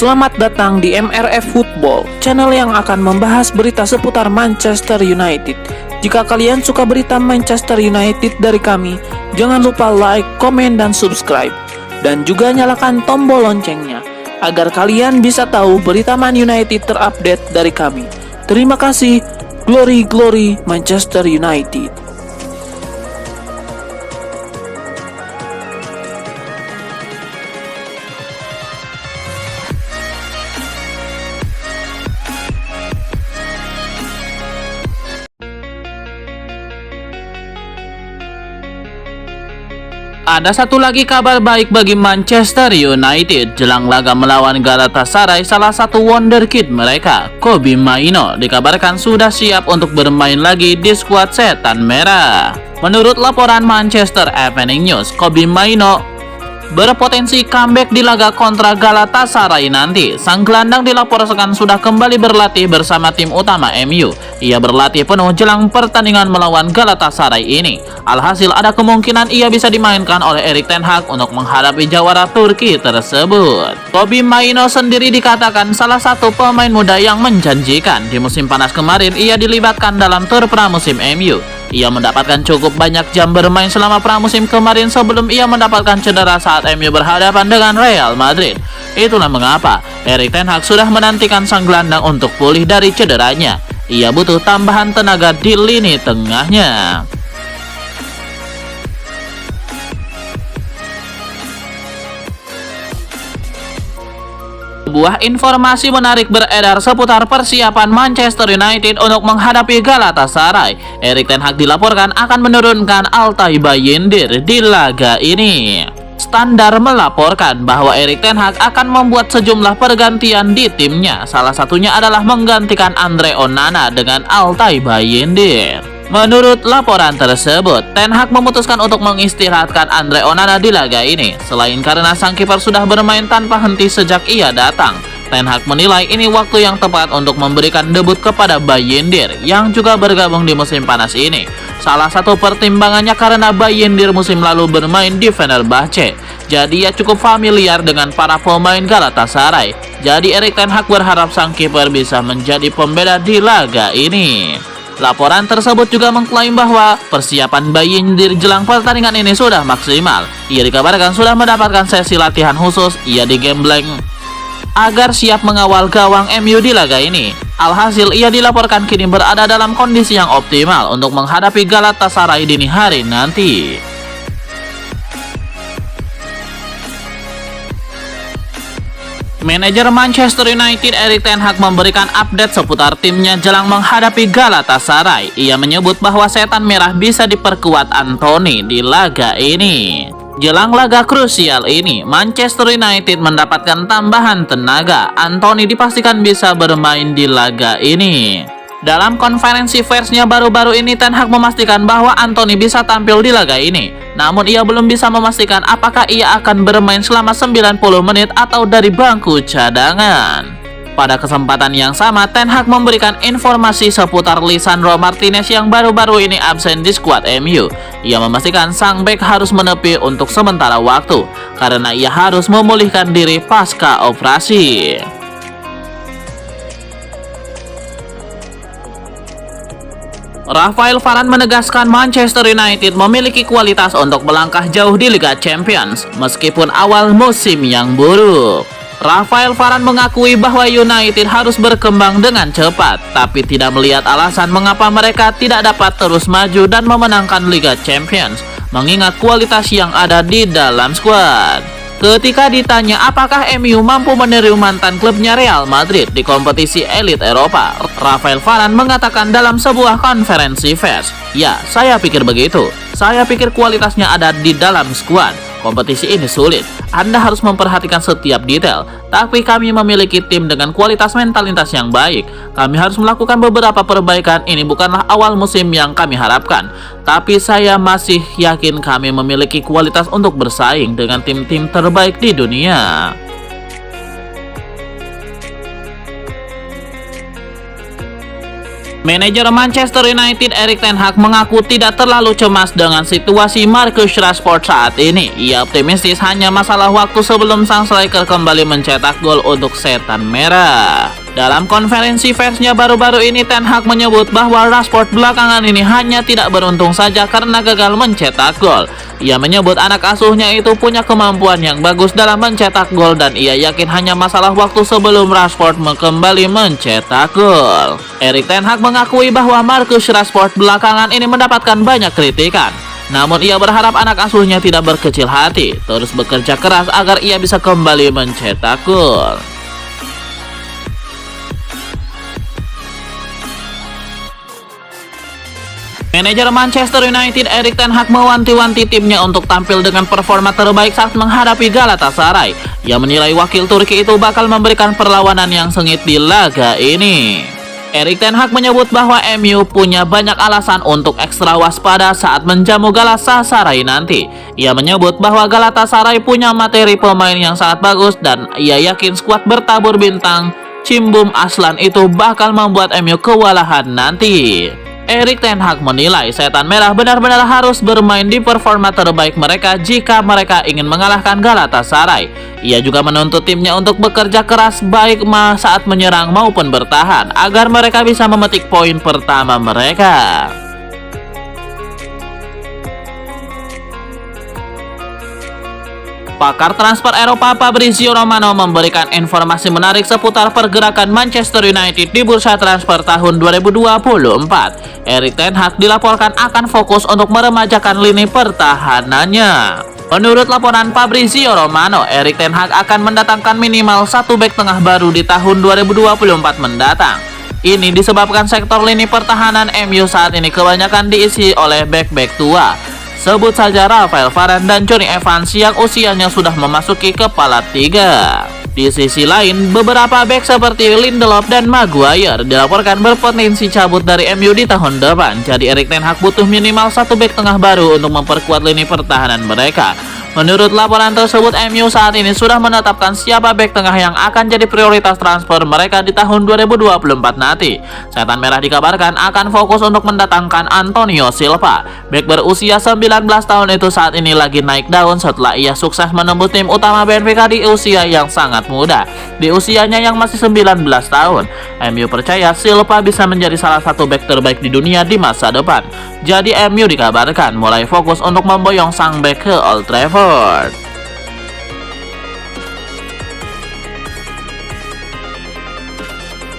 Selamat datang di MRF Football, channel yang akan membahas berita seputar Manchester United. Jika kalian suka berita Manchester United dari kami, jangan lupa like, komen, dan subscribe. Dan juga nyalakan tombol loncengnya, agar kalian bisa tahu berita Man United terupdate dari kami. Terima kasih, Glory Glory Manchester United. Ada satu lagi kabar baik bagi Manchester United. Jelang laga melawan Galatasaray, salah satu wonderkid mereka, Kobbie Mainoo, dikabarkan sudah siap untuk bermain lagi di skuad Setan Merah. Menurut laporan Manchester Evening News, Kobbie Mainoo berpotensi comeback di laga kontra Galatasaray nanti. Sang gelandang dilaporkan sudah kembali berlatih bersama tim utama MU. Ia berlatih penuh jelang pertandingan melawan Galatasaray ini. Alhasil ada kemungkinan ia bisa dimainkan oleh Erik ten Hag untuk menghadapi jawara Turki tersebut. Kobbie Mainoo sendiri dikatakan salah satu pemain muda yang menjanjikan. Di musim panas kemarin ia dilibatkan dalam tur pramusim MU. Ia mendapatkan cukup banyak jam bermain selama pramusim kemarin sebelum ia mendapatkan cedera saat MU berhadapan dengan Real Madrid. Itulah mengapa Erik ten Hag sudah menantikan sang gelandang untuk pulih dari cederanya. Ia butuh tambahan tenaga di lini tengahnya. Sebuah informasi menarik beredar seputar persiapan Manchester United untuk menghadapi Galatasaray. Erik ten Hag dilaporkan akan menurunkan Altay Bayindir di laga ini. Standar melaporkan bahwa Erik ten Hag akan membuat sejumlah pergantian di timnya. Salah satunya adalah menggantikan Andre Onana dengan Altay Bayindir. Menurut laporan tersebut, Ten Hag memutuskan untuk mengistirahatkan Andre Onana di laga ini. Selain karena sang kiper sudah bermain tanpa henti sejak ia datang, Ten Hag menilai ini waktu yang tepat untuk memberikan debut kepada Bayindir yang juga bergabung di musim panas ini. Salah satu pertimbangannya karena Bayindir musim lalu bermain di Fenerbahce, jadi ia cukup familiar dengan para pemain Galatasaray. Jadi Erik ten Hag berharap sang kiper bisa menjadi pembeda di laga ini. Laporan tersebut juga mengklaim bahwa persiapan Bayindir jelang pertandingan ini sudah maksimal. Ia dikabarkan sudah mendapatkan sesi latihan khusus. Ia digembleng agar siap mengawal gawang MU di laga ini. Alhasil ia dilaporkan kini berada dalam kondisi yang optimal untuk menghadapi Galatasaray dini hari nanti. Manajer Manchester United Erik ten Hag memberikan update seputar timnya jelang menghadapi Galatasaray. Ia menyebut bahwa Setan Merah bisa diperkuat Anthony di laga ini. Jelang laga krusial ini, Manchester United mendapatkan tambahan tenaga. Anthony dipastikan bisa bermain di laga ini. Dalam konferensi persnya baru-baru ini, Ten Hag memastikan bahwa Anthony bisa tampil di laga ini. Namun ia belum bisa memastikan apakah ia akan bermain selama 90 menit atau dari bangku cadangan. Pada kesempatan yang sama, Ten Hag memberikan informasi seputar Lisandro Martinez yang baru-baru ini absen di skuad MU. Ia memastikan sang bek harus menepi untuk sementara waktu karena ia harus memulihkan diri pasca operasi. Rafael Varane menegaskan Manchester United memiliki kualitas untuk melangkah jauh di Liga Champions meskipun awal musim yang buruk. Rafael Varane mengakui bahwa United harus berkembang dengan cepat, tapi tidak melihat alasan mengapa mereka tidak dapat terus maju dan memenangkan Liga Champions, mengingat kualitas yang ada di dalam skuad. Ketika ditanya apakah MU mampu meniru mantan klubnya Real Madrid di kompetisi elit Eropa, Rafael Varane mengatakan dalam sebuah konferensi pers, "Ya, saya pikir begitu. Saya pikir kualitasnya ada di dalam skuad. Kompetisi ini sulit. Anda harus memperhatikan setiap detail. Tapi kami memiliki tim dengan kualitas mentalitas yang baik. Kami harus melakukan beberapa perbaikan. Ini bukanlah awal musim yang kami harapkan. Tapi saya masih yakin kami memiliki kualitas untuk bersaing dengan tim-tim terbaik di dunia." Manajer Manchester United Erik ten Hag mengaku tidak terlalu cemas dengan situasi Marcus Rashford saat ini. Ia optimistis hanya masalah waktu sebelum sang striker kembali mencetak gol untuk Setan Merah. Dalam konferensi persnya baru-baru ini, Ten Hag menyebut bahwa Rashford belakangan ini hanya tidak beruntung saja karena gagal mencetak gol. Ia menyebut anak asuhnya itu punya kemampuan yang bagus dalam mencetak gol dan ia yakin hanya masalah waktu sebelum Rashford kembali mencetak gol. Erik ten Hag mengakui bahwa Marcus Rashford belakangan ini mendapatkan banyak kritikan. Namun ia berharap anak asuhnya tidak berkecil hati, terus bekerja keras agar ia bisa kembali mencetak gol. Manajer Manchester United Erik ten Hag mewanti-wanti timnya untuk tampil dengan performa terbaik saat menghadapi Galatasaray. Ia menilai wakil Turki itu bakal memberikan perlawanan yang sengit di laga ini. Erik ten Hag menyebut bahwa MU punya banyak alasan untuk ekstra waspada saat menjamu Galatasaray nanti. Ia menyebut bahwa Galatasaray punya materi pemain yang sangat bagus dan ia yakin skuad bertabur bintang Cimbum Aslan itu bakal membuat MU kewalahan nanti. Erik ten Hag menilai Setan Merah benar-benar harus bermain di performa terbaik mereka jika mereka ingin mengalahkan Galatasaray. Ia juga menuntut timnya untuk bekerja keras baik saat menyerang maupun bertahan agar mereka bisa memetik poin pertama mereka. Pakar transfer Eropa Fabrizio Romano memberikan informasi menarik seputar pergerakan Manchester United di bursa transfer tahun 2024. Erik ten Hag dilaporkan akan fokus untuk meremajakan lini pertahanannya. Menurut laporan Fabrizio Romano, Erik ten Hag akan mendatangkan minimal satu bek tengah baru di tahun 2024 mendatang. Ini disebabkan sektor lini pertahanan MU saat ini kebanyakan diisi oleh bek-bek tua. Sebut saja Rafael Varane dan Jonny Evans yang usianya sudah memasuki kepala 3. Di sisi lain, beberapa bek seperti Lindelof dan Maguire dilaporkan berpotensi cabut dari MU di tahun depan. Jadi Erik ten Hag butuh minimal satu bek tengah baru untuk memperkuat lini pertahanan mereka. Menurut laporan tersebut, MU saat ini sudah menetapkan siapa bek tengah yang akan jadi prioritas transfer mereka di tahun 2024 nanti. Setan Merah dikabarkan akan fokus untuk mendatangkan Antonio Silva. Bek berusia 19 tahun itu saat ini lagi naik daun setelah ia sukses menembus tim utama Benfica di usia yang sangat muda. Di usianya yang masih 19 tahun, MU percaya Silva bisa menjadi salah satu bek terbaik di dunia di masa depan. Jadi MU dikabarkan mulai fokus untuk memboyong sang bek ke Old Trafford.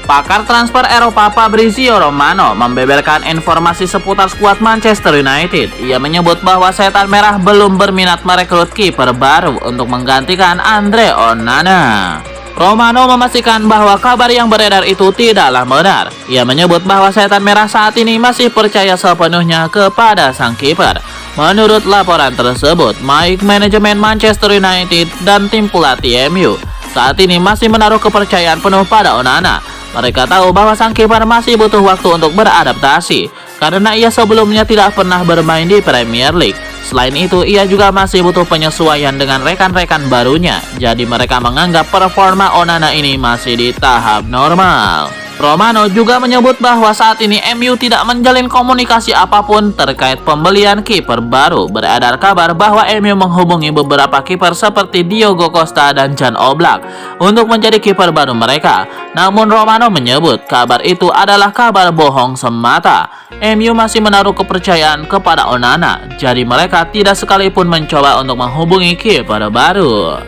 Pakar transfer Eropa Fabrizio Romano membeberkan informasi seputar skuad Manchester United. Ia menyebut bahwa Setan Merah belum berminat merekrut kiper baru untuk menggantikan Andre Onana. Romano memastikan bahwa kabar yang beredar itu tidaklah benar. Ia menyebut bahwa Setan Merah saat ini masih percaya sepenuhnya kepada sang kiper. Menurut laporan tersebut, manajemen Manchester United dan tim pelatih MU saat ini masih menaruh kepercayaan penuh pada Onana. Mereka tahu bahwa sang kiper masih butuh waktu untuk beradaptasi karena ia sebelumnya tidak pernah bermain di Premier League. Selain itu, ia juga masih butuh penyesuaian dengan rekan-rekan barunya. Jadi mereka menganggap performa Onana ini masih di tahap normal. Romano juga menyebut bahwa saat ini MU tidak menjalin komunikasi apapun terkait pembelian kiper baru. Beredar kabar bahwa MU menghubungi beberapa kiper seperti Diogo Costa dan Jan Oblak untuk menjadi kiper baru mereka. Namun Romano menyebut kabar itu adalah kabar bohong semata. MU masih menaruh kepercayaan kepada Onana, jadi mereka tidak sekalipun mencoba untuk menghubungi kiper baru.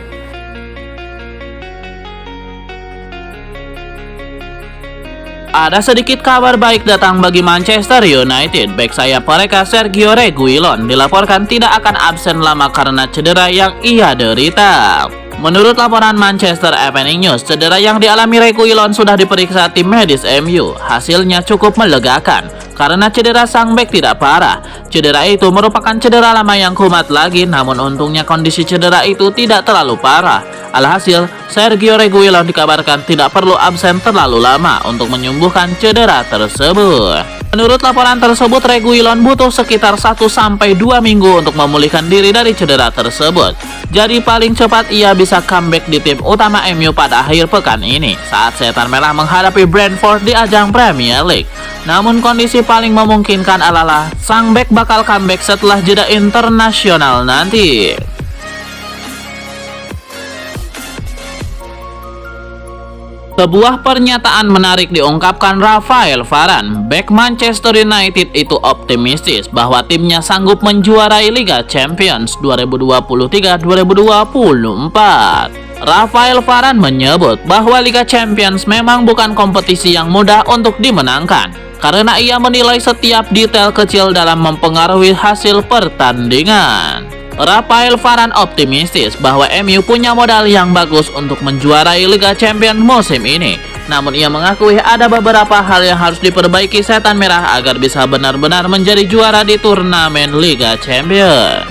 Ada sedikit kabar baik datang bagi Manchester United. Bek sayap mereka Sergio Reguilon dilaporkan tidak akan absen lama karena cedera yang ia derita. Menurut laporan Manchester Evening News, cedera yang dialami Reguilon sudah diperiksa tim medis MU. Hasilnya cukup melegakan karena cedera sang bek tidak parah. Cedera itu merupakan cedera lama yang kumat lagi, namun untungnya kondisi cedera itu tidak terlalu parah. Alhasil, Sergio Reguilon dikabarkan tidak perlu absen terlalu lama untuk menyembuhkan cedera tersebut. Menurut laporan tersebut, Reguilon butuh sekitar 1-2 minggu untuk memulihkan diri dari cedera tersebut. Jadi paling cepat ia bisa comeback di tim utama MU pada akhir pekan ini saat Setan Merah menghadapi Brentford di ajang Premier League. Namun kondisi paling memungkinkan adalah sang bek bakal comeback setelah jeda internasional nanti. Sebuah pernyataan menarik diungkapkan Rafael Varane. Bek Manchester United itu optimistis bahwa timnya sanggup menjuarai Liga Champions 2023-2024. Rafael Varane menyebut bahwa Liga Champions memang bukan kompetisi yang mudah untuk dimenangkan, karena ia menilai setiap detail kecil dalam mempengaruhi hasil pertandingan. Rafael Varane optimistis bahwa MU punya modal yang bagus untuk menjuarai Liga Champions musim ini. Namun ia mengakui ada beberapa hal yang harus diperbaiki Setan Merah agar bisa benar-benar menjadi juara di turnamen Liga Champions.